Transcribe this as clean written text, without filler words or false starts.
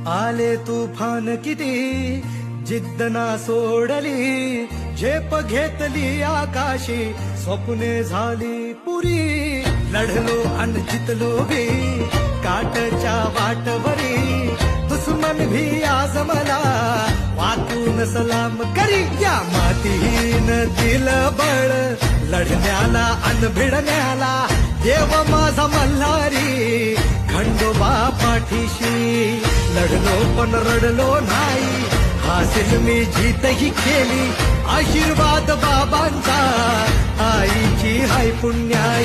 आले तुफान किती जिद्द ना सोडली, झेप घेतली आकाशी, स्वप्ने झाली पुरी. लढलो अन जितलो भी काटच्या वाटवरी, दुश्मन भी आज मला वाकून सलाम करी. या मातीहीन दिलं बळ लढण्याला अन भिडण्याला, देव माझा मल्हारी खंडोबा पाठीशी. लढलो पण रडलो नाही, हासिल मी जीतही केली, आशीर्वाद बाबांचा आईची हाय पुण्याई.